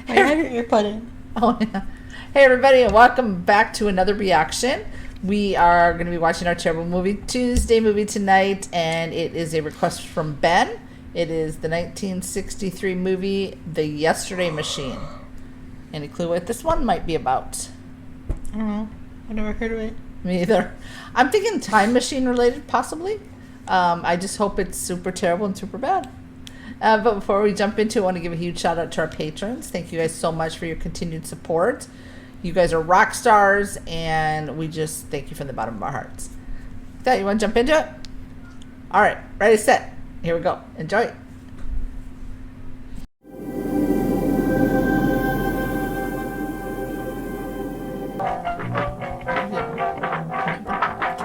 I have your ear put in. Oh, yeah. Hey, everybody, and welcome back to another reaction. We are going to be watching our Terrible Movie Tuesday movie tonight, and it is a request from Ben. It is the 1963 movie, The Yesterday Machine. Any clue what this one might be about? I don't know. I've never heard of it. Me either. I'm thinking time machine related, possibly. I just hope it's super terrible and super bad. But before we jump into it, I want to give a huge shout out to our patrons. Thank you guys so much for your continued support. You guys are rock stars, and we just thank you from the bottom of our hearts. With that, you want to jump into it? All right, ready, set. Here we go. Enjoy.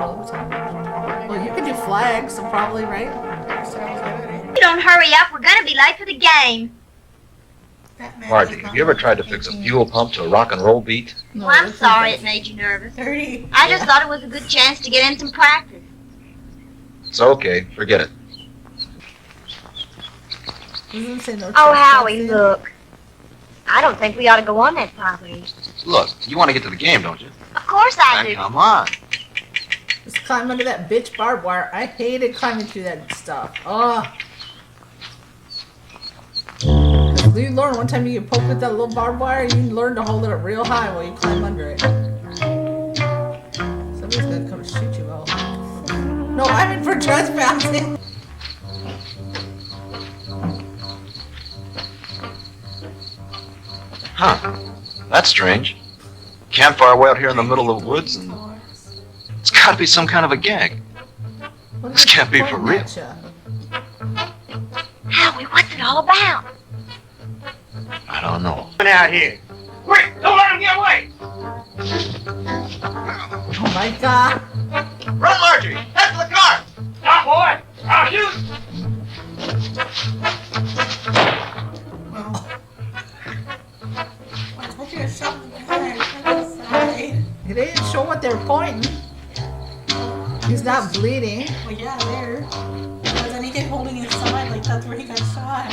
Well, you can do flags, so probably, right? You don't hurry up, we're gonna be late for the game. Margie, have you ever tried to fix a fuel pump to a rock and roll beat? No, Well, I'm that's sorry okay. it made you nervous. 30. I just thought it was a good chance to get in some practice. It's okay, forget it. Doesn't say no Oh, trespassing. Howie, look. I don't think we ought to go on that property. Look, you want to get to the game, don't you? Of course I Then do. come on. Just climb under that bitch barbed wire. I hated climbing through that stuff. Oh. You learn one time you get poked with that little barbed wire, you learn to hold it up real high while you climb under it. Somebody's gonna come shoot you out. No, I mean for trespassing. Huh. That's strange. Campfire way out here in the middle of the woods, and it's gotta be some kind of a gag. What This is can't be for pointing real. at ya? Howie, what's it all about? I don't know. Out here. Quick, don't let him get away. Oh my god. Run, Marjorie. Head for the car. Stop, boy. I'll shoot. I told you to shut the car. Shut aside. They didn't show what they were pointing. He's not bleeding. Well, yeah, there. But then he kept holding his side like that's where he got shot.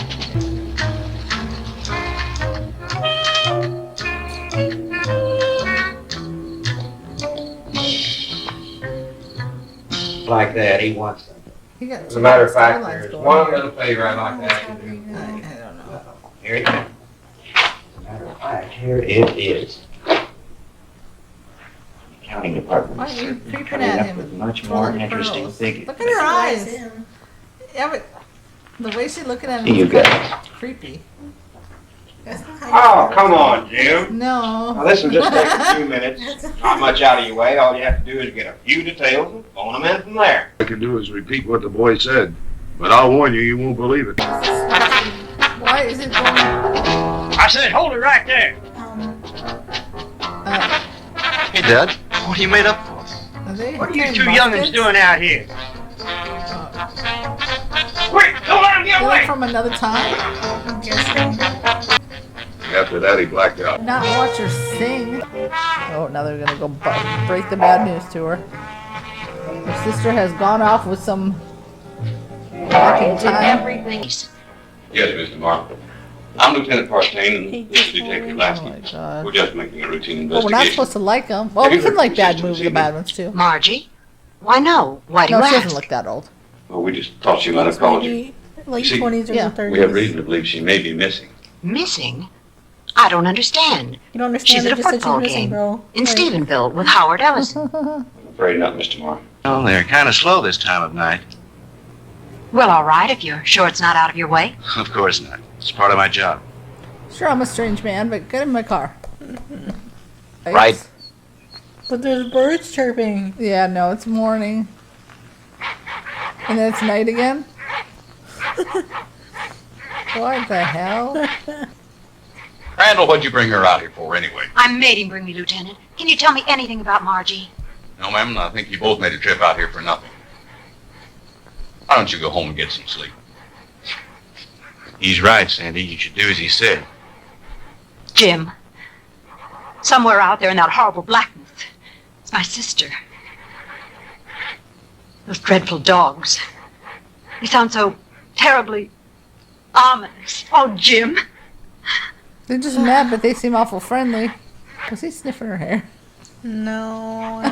Like that, he wants them. He got As a matter of fact, skylines there's going one on. other favor I'd like to ask you to do. I don't know. Here it is. As a matter of fact, here it is. Accounting department. Why are you is creeping coming at up him? with much Twirling more interesting pearls. figures. Look at her eyes. Him. Yeah, but the way she's looking at him Here you is go. kind of creepy. That's not how Oh, you come on, Jim. No. Now, this will just take a few minutes. Not much out of your way. All you have to do is get a few details and phone them in from there. I can do is repeat what the boy said, but I'll warn you, you won't believe it. Why is it going? I said, hold it right there. Hey, Dad, what are you made up for? Are they What are you playing two youngins muskets? doing out here? Quick, don't let him get They look away. from another time? I'm guessing. After that, he blacked out. Not watch her sing. Oh, now they're gonna go break the bad news to her. Her sister has gone off with some back in time. Everything. Yes, Mr. Mark. I'm Lieutenant Partain, and this is Detective Oh my Lasky. god. We're just making a routine Well, we're not investigation. supposed to like them. Well, we can like bad movies, the bad ones too. Margie? Why no? Why do No, you she ask? doesn't look that old. Well, we just thought she might have called you. Maybe late See, 20s or yeah. 30s. We have reason to believe she may be missing. Missing? I don't understand. You don't She's understand at it, a just that she's football missing, game bro. in Like, Stephenville with Howard Ellison. I'm afraid not, Mr. Mark. Well, they're kind of slow this time of night. Well, all right, if you're sure it's not out of your way. Of course not. It's part of my job. Sure, I'm a strange man, but get in my car. Right. But there's birds chirping. Yeah, no, it's morning. And then it's night again? What the hell? Randall, what'd you bring her out here for anyway? I made him bring me, Lieutenant. Can you tell me anything about Margie? No, ma'am, I think you both made a trip out here for nothing. Why don't you go home and get some sleep? He's right, Sandy. You should do as he said. Jim. Somewhere out there in that horrible blackness. It's my sister. Those dreadful dogs. They sound so terribly ominous. Oh, Jim. They're just mad, but they seem awful friendly. Was he sniffing her hair? No. I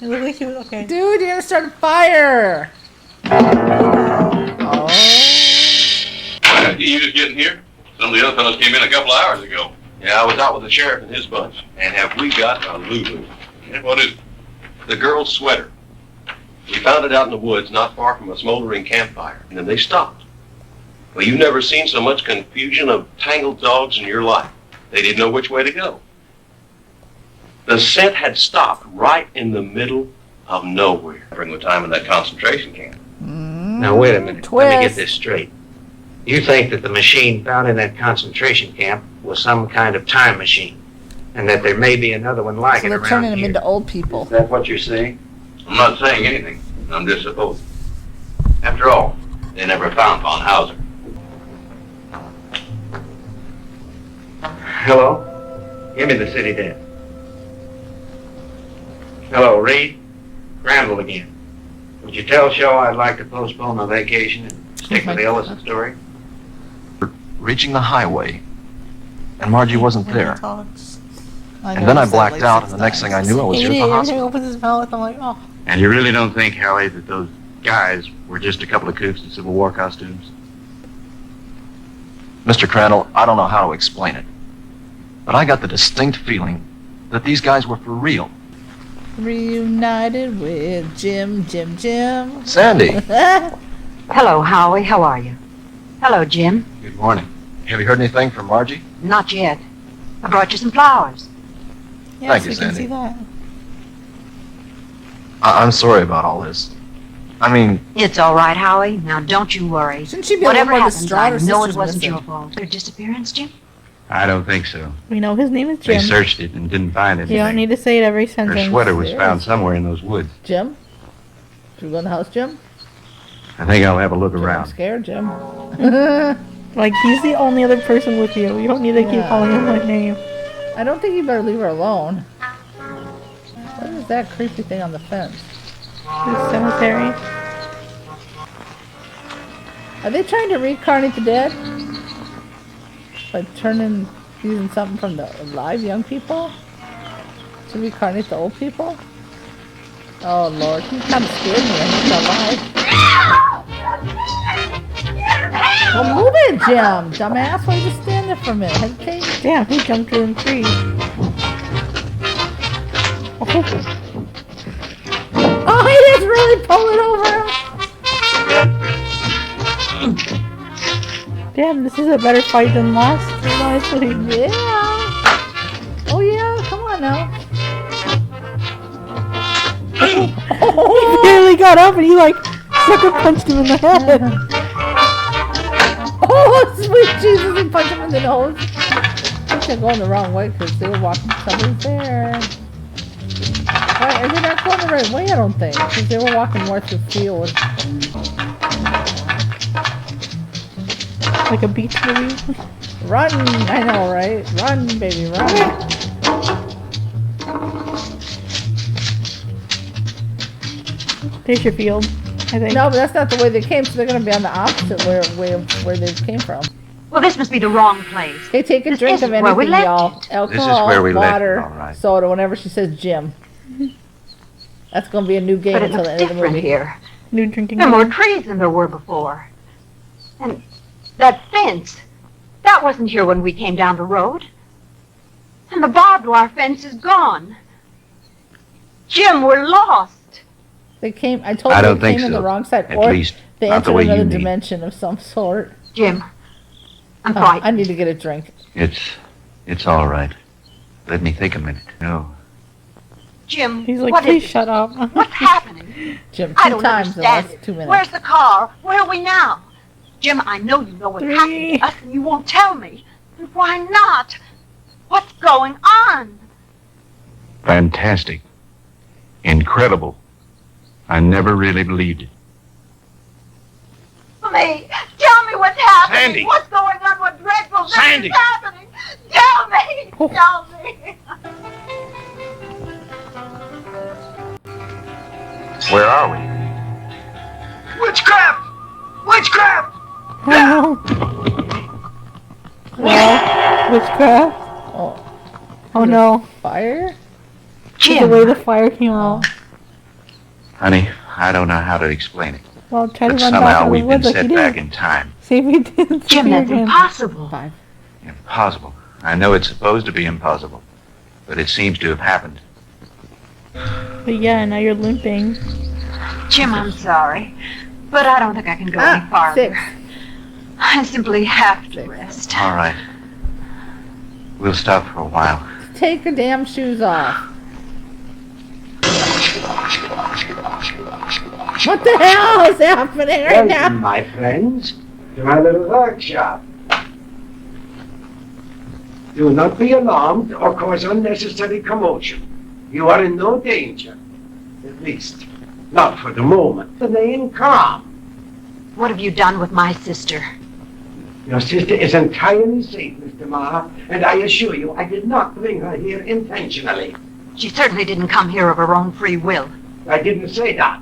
don't know. It looked like he was okay. Dude, you're gonna start a fire! Oh. You just getting here? Some of the other fellows came in a couple of hours ago. Yeah, I was out with the sheriff and his bunch. And have we got a Lulu? Yeah, what is it? The girl's sweater. We found it out in the woods not far from a smoldering campfire, and then they stopped. Well, you've never seen so much confusion of tangled dogs in your life. They didn't know which way to go. The scent had stopped right in the middle of nowhere during the time of that concentration camp. Now, wait a minute. Twist. Let me get this straight. You think that the machine found in that concentration camp was some kind of time machine, and that there may be another one like So it they're around turning them here? into old people. Is that what you're saying? I'm not saying anything. I'm just supposing. After all, they never found Von Hauser. Hello? Give me the city desk. Hello, Reed? Granville again. Would you tell Shaw I'd like to postpone my vacation and stick with the Ellison story? Reaching the highway, and Margie wasn't When he there. talks. And then I noticed that, blacked like, out, 6 and the next thing I times. knew, I was here at Hate the it. Every time he hospital. opens his mouth, I'm like, oh. And you really don't think, Hallie, that those guys were just a couple of kooks in Civil War costumes? Mr. Crandall, I don't know how to explain it, but I got the distinct feeling that these guys were for real. Reunited with Jim. Sandy, Hello, Howie. How are you? Hello, Jim. good morning. Have you heard anything from Margie? Not yet. I brought you some flowers. Thank Yes, you, we can Sandy. see that. I'm sorry about all this. I mean, It's all right, Howie. Now, don't you worry. Shouldn't she be Whatever a little more happens, distraught? I Her know it sister's wasn't missing. your fault. Their disappearance, Jim? I don't think so. We know his name is They Jim. searched it and didn't find You anything. don't need to say it every Her sentence. sweater was Yes. found somewhere in those woods. Jim? Should we go in the house, Jim? I think I'll have a look Jim, I'm around. scared, Jim. Like, he's the only other person with you. You don't need to keep Yeah. calling him by name. I don't think you better leave her alone. What is that creepy thing on the fence? The cemetery. Are they trying to reincarnate the dead? By using something from the alive young people? To reincarnate the old people? Oh lord, he kind of scared me. I think he's alive. Well, move it, Jim! Dumbass, why you just stand there for a minute? Hesitate? Damn, he jumped through in 3. Oh, he is really pulling over him! Damn, this is a better fight than last, honestly. Yeah! Oh yeah, come on now. He barely got up and he, like, sucker punched him in the head. Oh, sweet Jesus, he punched him in the nose. I think they're going the wrong way because they were walking somebody's there. Right, they're not going the right way, I don't think, because they were walking more through field. Like a beach movie. Run! I know, right? Run, baby, run. There's your field, I think. No, but that's not the way they came, so they're going to be on the opposite way of where they came from. Well, this must be the wrong place. Okay, take a This drink of isn't where we anything, left y'all. it. Alcohol, where we left it, water, all right. soda, whenever she says Jim. That's going to be a new game But it until looks the end of the different movie. here. New drinking There are more game. trees than there were before. And that fence, that wasn't here when we came down the road. And the barbed wire fence is gone. Jim, we're lost. They came, I told I you don't they think came in so. the wrong side, At or least, they not the entered way you another mean. dimension of some sort. Jim, I'm Oh, frightened. I need to get a drink. It's all right. Let me think a minute. No. Jim, He's like, what please is it? shut up. What's happening? Jim, I 2 don't times in the understand last it. 2 minutes. Where's the car? Where are we now? Jim, I know you know what's 3. happening to us and you won't tell me. And why not? What's going on? Fantastic. Incredible. I never really believed it. Me, tell me what's happening. Sandy! What's going on? What dreadful thing Sandy! is happening? Tell me. Oh. Tell me. Where are we? Witchcraft! Witchcraft! Oh, no. Witchcraft. Oh no. Fire? The way the fire came out. Honey, I don't know how to explain it. Well, try to But run back somehow to the we've been woods like set you back did. in time. See if we didn't Jim, see that's again. impossible. 5. Impossible. I know it's supposed to be impossible, but it seems to have happened. But yeah, now you're limping. Jim, I'm sorry, but I don't think I can go any farther. 6. I simply have to rest. All right. We'll stop for a while. Take your damn shoes off. What the hell is happening right now? Welcome, my friends, to my little workshop. Do not be alarmed or cause unnecessary commotion. You are in no danger. At least, not for the moment. Remain calm. What have you done with my sister? Your sister is entirely safe, Mr. Maher, and I assure you I did not bring her here intentionally. She certainly didn't come here of her own free will. I didn't say that.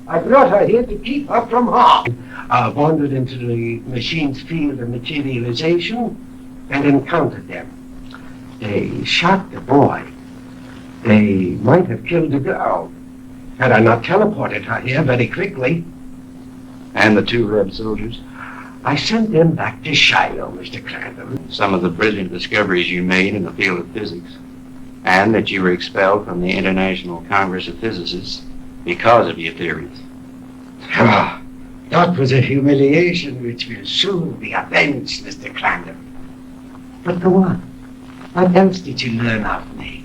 I brought her here to keep her from harm. I wandered into the machine's field of materialization and encountered them. They shot the boy. They might have killed the girl had I not teleported her here very quickly. And the 2 Red soldiers. I sent them back to Shiloh, Mr. Crandall. Some of the brilliant discoveries you made in the field of physics. And that you were expelled from the International Congress of Physicists because of your theories. Ah, that was a humiliation which will soon be avenged, Mr. Crandall. But go on. What else did you learn of me?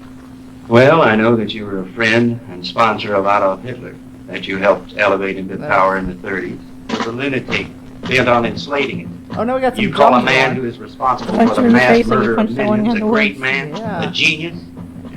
Well, I know that you were a friend and sponsor of Adolf Hitler, that you helped elevate him to power in the 30s. Was a lunatic bent on enslaving him. Oh no, we got some You call a drums man going. who is responsible Punch for him the in the mass face and you murder of punch someone in millions a the great woods. man, Yeah. a genius?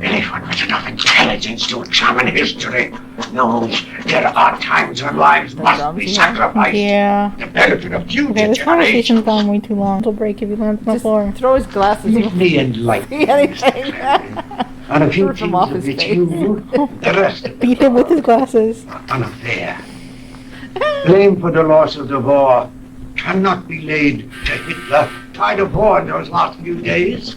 Anyone with enough intelligence to examine history knows there are times when lives must be sacrificed. Yeah. The benefit of future Okay, this generations. conversation's gone way too long. It'll break if he lands on the Just floor. throw his glasses. Let me enlighten See you, Mr. anything? Crandall, on a few Rip him things off of his which face. you, the rest of the Beat him with his glasses. are unaware. Blame for the loss of the war cannot be laid to Hitler. Tried a war in those last few days.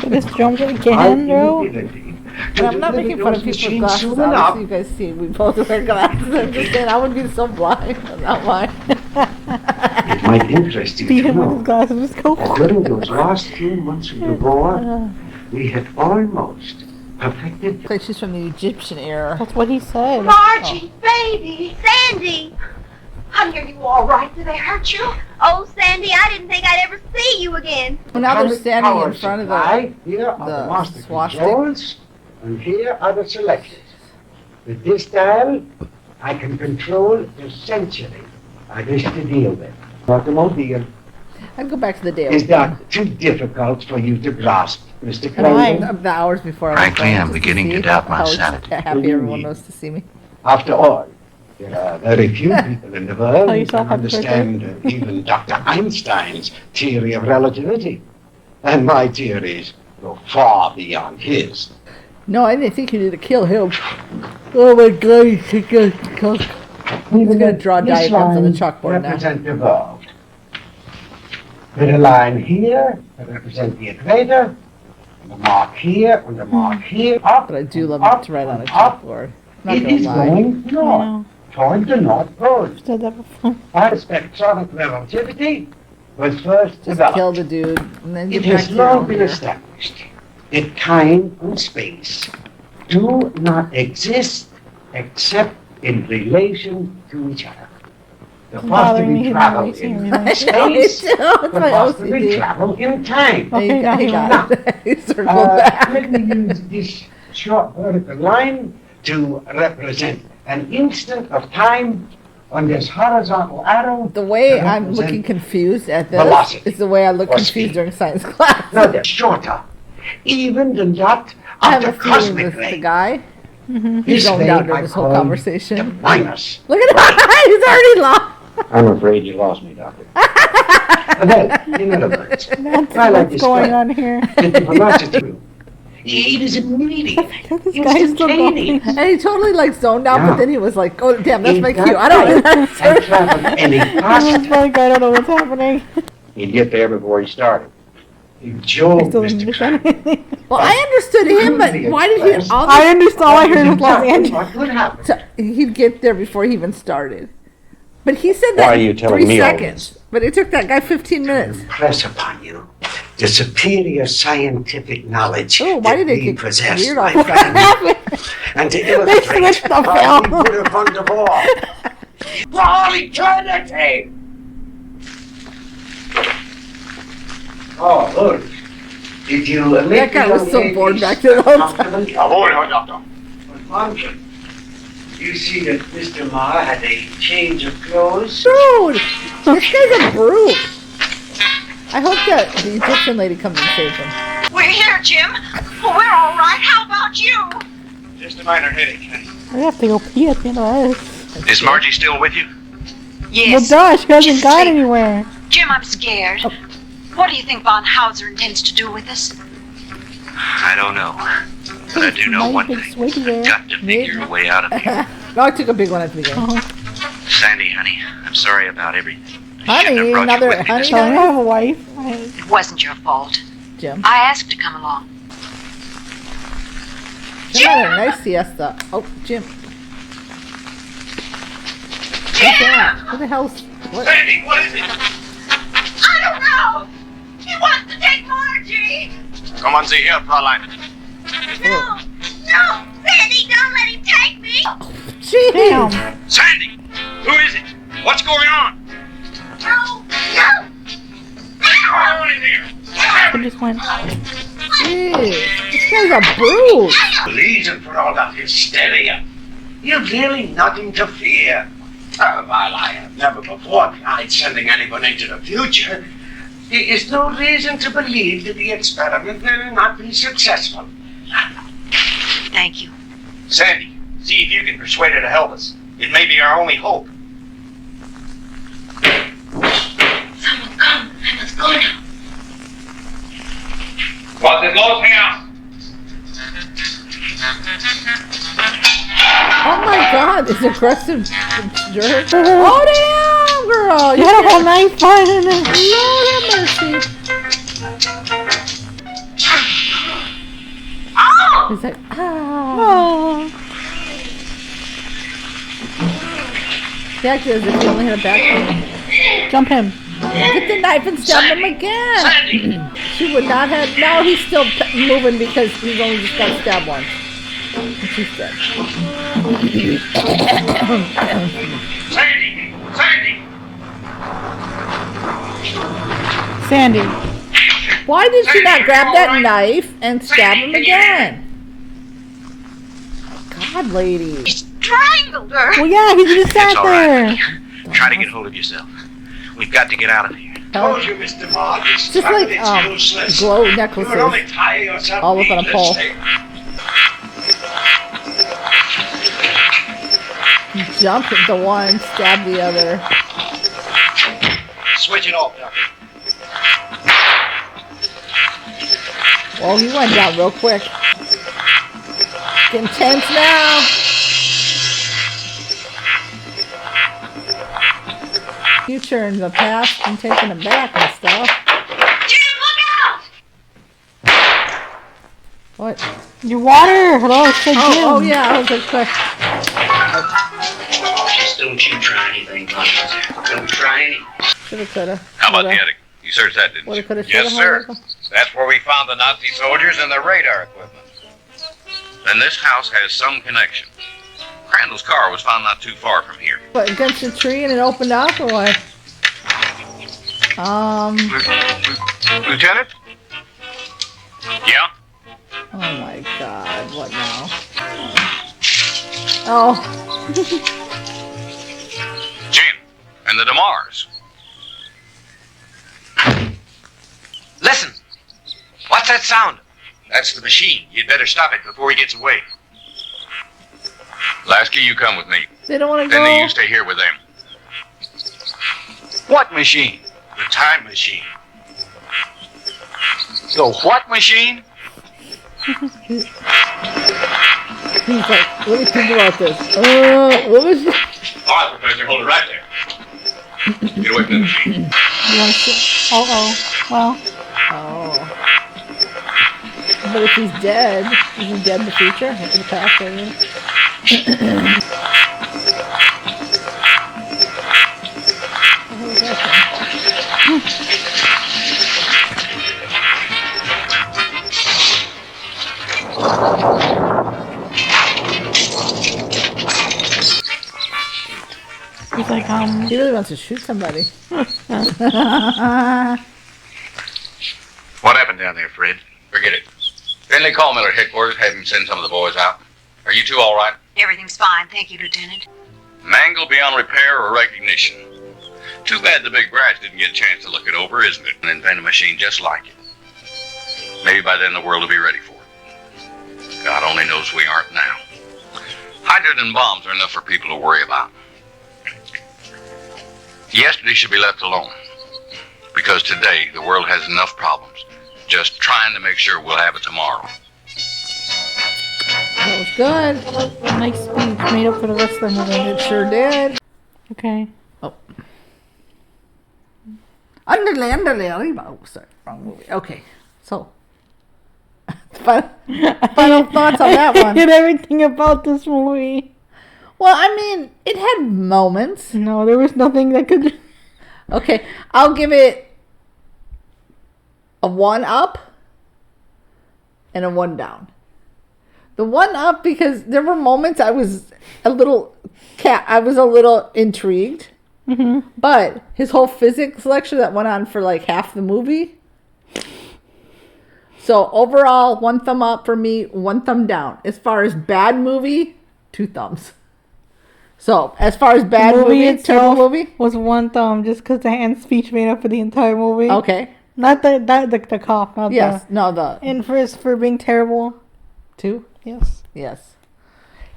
Did this drum get Our again, bro? inability to And I'm not deliver making fun those of people's machines glasses. soon Obviously, enough. you guys see we both wear glasses. I'm just saying I wouldn't be so blind. I'm not blind. It might interest you Beat to him with know his glasses. Just go. that during those last few months of the war, we had almost perfected It's like she's from the Egyptian era. That's what he said. Margie, baby, Sandy. Honey, are you all right? Did they hurt you? Oh, Sandy, I didn't think I'd ever see you again. Well, now they're atomic standing power in front of supply. Here are the the master swastika. controls, and here are the selectors. With this dial, I can control the century I wish to deal with. Automobile. I'd go back to the day. Is that too difficult for you to grasp, Mr. Why? Crandall? The hours before I Frankly, went I'm just beginning to see doubt my how sanity. happy everyone knows to see me. After all, there are very few people in the world Oh, you who saw can happy birthday? understand even Dr. Einstein's theory of relativity. And my theories go far beyond his. No, I didn't think you need to kill him. Oh my god, he's gonna draw This diagrams on the line chalkboard now. represent the world. With a line here that represent the equator, and a mark here, and a mark here, up, But I do love up, to write on a up. chalkboard. Not It gonna is lie. going I north, know. toward the North Pole. I've said that before. Our spectronic relativity was first Just developed. kill the dude and then It get back has to your long own been here. established that time and space do not exist except in relation to each other. The faster Bothering me, we he's travel not in racing, space, It's the my faster we OCD. travel in time. Okay, now he got it. He circled back. Let me use this short vertical line to represent an instant of time on this horizontal arrow. The way to I'm represent looking confused at this velocity is the way I look or confused speed. during science class. No, they're shorter, even than that I of have the a feeling cosmic this the ray. guy. He's This zoned ray out during I this whole call the conversation. minus. Look at him! He's already lost. I'm afraid you lost me, Doctor. Well, in other words, That's I like what's this going guy. on here. that the velocity, it is immediate, This guy's still going. instantaneous. And he totally like zoned out, Yeah. but then he was like, "Oh damn, that's In my that cue." I don't way, know. I travel any Oh faster. my god, I don't know what's happening. He'd get there before he started. You joke, I still didn't Mr. understand Clark. anything. Well, I understood him, but why did he? All I understood. All I heard was Los Angeles. What would happen? So he'd get there before he even started. But he said Why that are you in telling 3 me all seconds. But it took that guy 15 minutes. Impress upon you the superior scientific knowledge Oh, why that did it we get possess, weird my all of a sudden? friend. And to illustrate switched the how we film. put a fund of all. For all eternity! Oh, look. Did you That make guy the was young so ladies bored back there the whole time. comfortable? Avoid her, Doctor. Margaret, you see that Mr. Marr had a change of clothes? Dude, this guy's a brute. I hope that the Egyptian lady comes and saves him. We're here, Jim. Well, we're all right. How about you? Just a minor headache, honey. I have to go pee at the end of this. Is Margie still with you? Well, Yes. duh, she hasn't Just gone sleep. anywhere. Jim, I'm scared. What do you think von Hauser intends to do with us? I don't know. But I do know Mighty one big thing. sweaty there. Got to figure a way out of here. No, I took a big one at the beginning. Sandy, honey, I'm sorry about everything. Honey, another honey. So I have a wife. It wasn't your fault. Jim. I asked to come along. Jim had a nice siesta. Oh, Jim. What's that? What the hell's... What? Sandy, what is it? I don't know. He wants to take Margie. Come on, see here, Fraulein. No, no, Sandy, don't let him take me. Jeez. Damn. Sandy, who is it? What's going on? No, no. What's going on in here? It just went. Jeez. This guy's a brute. The reason for all that hysteria. You've really nothing to fear. While I have never before tried sending anyone into the future, there is no reason to believe that the experiment will not be successful. Thank you. Sandy, see if you can persuade her to help us. It may be our only hope. Someone come. I must go now. Was it Los House? Oh my god, this aggressive jerk. Oh damn, girl. You had a whole night fun in it. Lord have mercy. He's like, ah. Oh. He acted as if he only had a back. Jump him. Get the knife and stab him again. She would not have. Now he's still moving because he's only just got stabbed once. And she's dead. Sandy! Sandy! Sandy. Why did she not grab that knife and stab him again? God, lady. Strangled her. Well, yeah, he just sat It's all right. there. Try to get hold of yourself. We've got to get out of here. Told you, Mr. Marr, this Just like is useless. glow You would necklaces. only tire yourself All up on a pole. needlessly. Jump into one, stab the other. Switch it off, Doctor. Well, he went down real quick. Getting tense now. Future and the past and taking it back and stuff. Jim, look out! What? Your water. Hello, it's Jim. Oh yeah, I was like, Just don't you try anything, Doctor. Don't try anything. shoulda, coulda. How about the woulda. attic? You searched that, didn't Woulda, you? coulda, Yes, shoulda, sir. That's where we found the Nazi soldiers and the radar equipment. Then this house has some connection. Crandall's car was found not too far from here. What, against the tree and it opened up or what? Lieutenant? Yeah? Oh my god, what now? Oh, Jim and the DeMars. Listen! What's that sound? That's the machine. You'd better stop it before he gets away. Lasky, you come with me. they don't want to Then go. you stay here with them. What machine? The time machine. The what machine? He's like, let me think about this. What was it? All right, Professor, hold it right there. Get away from the machine. You want to see? Well. Oh. But if he's dead, is he dead in the future? In the past, I mean. He's like, He really wants to shoot somebody. What happened down there, Fred? Forget it. Finley, call Miller headquarters, have him send some of the boys out. Are you two all right? Everything's fine, thank you, Lieutenant. Mangle beyond repair or recognition. Too bad the big brats didn't get a chance to look it over, isn't it? And invent a machine just like it. Maybe by then the world will be ready for it. God only knows we aren't now. Hydrogen bombs are enough for people to worry about. Yesterday should be left alone. Because today the world has enough problems. Just trying to make sure we'll have it tomorrow. That was good. Nice speech. Made up for the rest of the movie. It sure did. Okay. Oh. Underlay. Oh, sorry. Wrong movie. Okay. So. Final thoughts on that one. Get everything about this movie. Well, I mean, it had moments. No, there was nothing that could... Okay, I'll give it a 1 up and a 1 down. The 1 up because there were moments I was a little intrigued. Mm-hmm. But his whole physics lecture that went on for like half the movie. So overall, 1 thumb up for me, 1 thumb down. As far as bad movie, 2 thumbs. So, as far as bad movie, terrible movie? Was 1 thumb just because the hand speech made up for the entire movie. Okay. Not the cough. Not yes. The, no, the... And for being terrible. 2? Yes. Yes.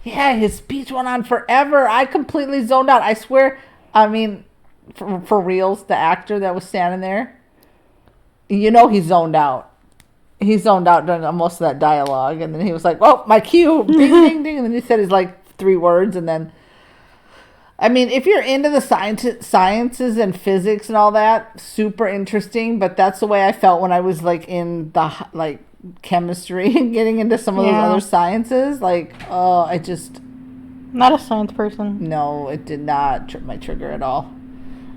Yeah, his speech went on forever. I completely zoned out. I swear, I mean, for reals, the actor that was standing there, you know he zoned out. He zoned out during most of that dialogue. And then he was like, oh, my cue. Ding, ding, ding. And then he said his like 3 words and then... I mean, if you're into the sciences and physics and all that, super interesting. But that's the way I felt when I was like in the chemistry and getting into some of those other sciences. Like, oh, I just not a science person. No, it did not trip my trigger at all.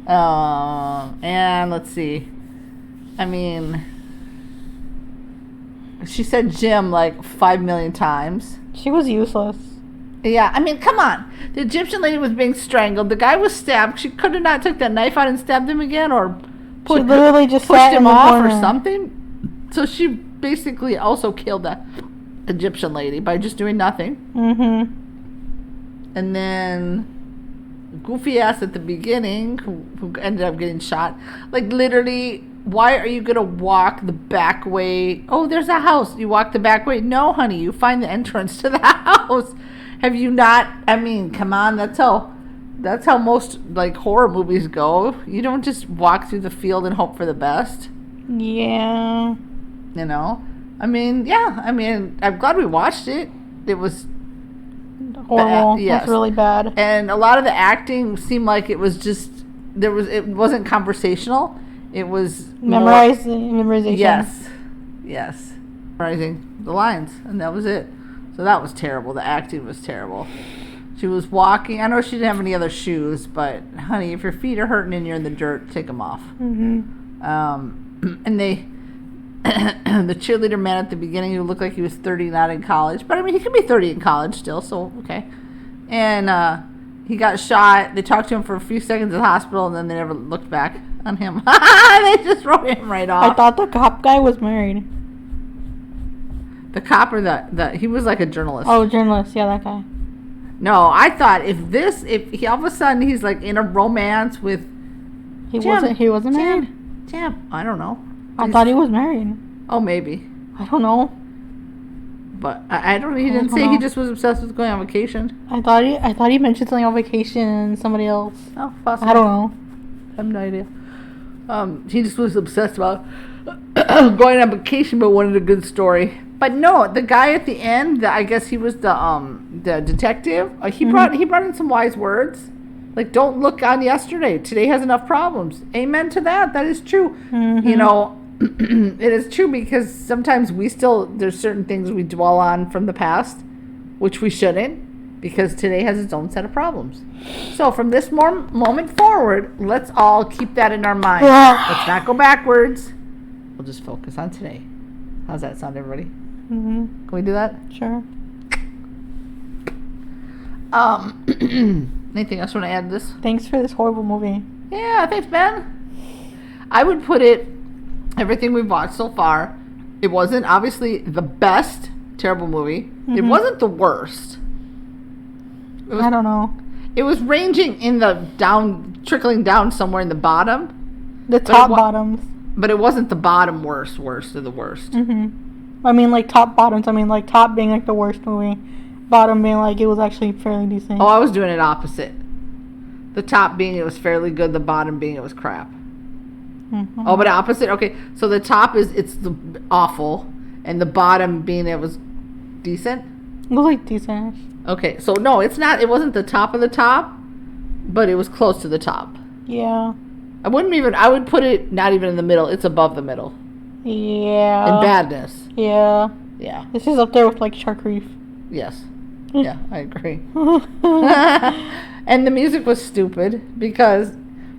And let's see. I mean, she said Jim like 5 million times. She was useless. Yeah, I mean, come on. The Egyptian lady was being strangled. The guy was stabbed. She could have not took that knife out and stabbed him again, or pushed him off or something. So she basically also killed that Egyptian lady by just doing nothing. Mm-hmm. And then goofy ass at the beginning, who ended up getting shot. Like literally, why are you gonna walk the back way? Oh, there's a house. You walk the back way? No, honey. You find the entrance to the house. Have you not? I mean, come on. That's how most like horror movies go. You don't just walk through the field and hope for the best. Yeah. You know. I mean, yeah. I mean, I'm glad we watched it. It was horrible. Yes. It was really bad. And a lot of the acting seemed like it was just it wasn't conversational. It was memorization. Yes. Memorizing the lines, and that was it. So that was terrible. The acting was terrible. She was walking. I know she didn't have any other shoes, but honey, if your feet are hurting and you're in the dirt, take them off. Mm-hmm. And the cheerleader man at the beginning who looked like he was 30, not in college. But I mean, he could be 30 in college still, so okay. And he got shot. They talked to him for a few seconds at the hospital, and then they never looked back on him. They just wrote him right off. I thought the cop guy was married. The cop or the he was like a journalist. Oh, journalist. Yeah, that guy. No, I thought if he all of a sudden he's like in a romance with He wasn't married? Jim. I don't know. I thought he was married. Oh, maybe. I don't know. But I don't know. He didn't say. He just was obsessed with going on vacation. I thought he mentioned something on vacation and somebody else. Oh, possibly. I don't know. I have no idea. He just was obsessed about going on vacation, but wanted a good story. But no, the guy at the end, I guess he was the detective. He brought in some wise words. Like, don't look on yesterday. Today has enough problems. Amen to that. That is true. Mm-hmm. You know, it is true because sometimes there's certain things we dwell on from the past, which we shouldn't, because today has its own set of problems. So from this moment forward, let's all keep that in our mind. Let's not go backwards. We'll just focus on today. How's that sound, everybody? Mm-hmm. Can we do that? Sure. Anything else you want to add to this? Thanks for this horrible movie. Yeah, thanks, man. I would put it, everything we've watched so far, it wasn't obviously the best terrible movie. Mm-hmm. It wasn't the worst. I don't know. It was ranging in the trickling down somewhere in the bottom. The top bottoms. But it wasn't the bottom worst of the worst. Mm-hmm. I mean, like, top bottoms. I mean, like, top being, like, the worst movie. Bottom being, like, it was actually fairly decent. Oh, I was doing it opposite. The top being it was fairly good, the bottom being it was crap. Mm-hmm. Oh, but opposite? Okay, so the top it's the awful, and the bottom being it was decent? It was, like, decent. Okay, so no, it wasn't the top of the top, but it was close to the top. Yeah. I would put it not even in the middle, it's above the middle. Yeah. In badness. Yeah. Yeah. This is up there with, like, Shark Reef. Yes. Yeah, I agree. And the music was stupid because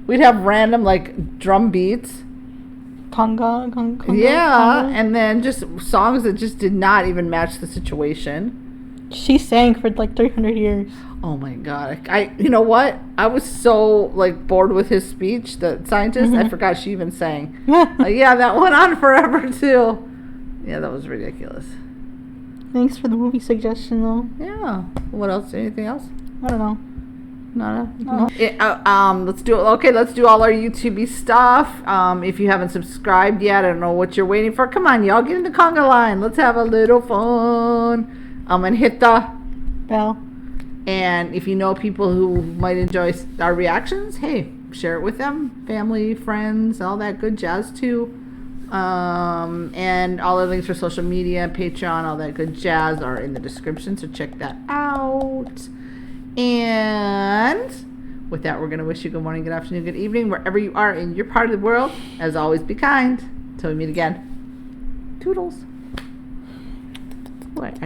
we'd have random, like, drum beats. Conga. Yeah, and then just songs that just did not even match the situation. She sang for like 300 years. Oh my god! You know what? I was so like bored with his speech, the scientist. I forgot she even sang. Yeah, that went on forever too. Yeah, that was ridiculous. Thanks for the movie suggestion, though. Yeah. What else? Anything else? I don't know. No. Let's do all our YouTube stuff. If you haven't subscribed yet, I don't know what you're waiting for. Come on, y'all, get in the conga line. Let's have a little fun. And hit the bell. And if you know people who might enjoy our reactions, hey, share it with them, family, friends, all that good jazz too. And all the links for social media, Patreon, all that good jazz are in the description, so check that out. And with that, we're going to wish you good morning, good afternoon, good evening, wherever you are in your part of the world. As always, be kind. Till we meet again. Toodles. What?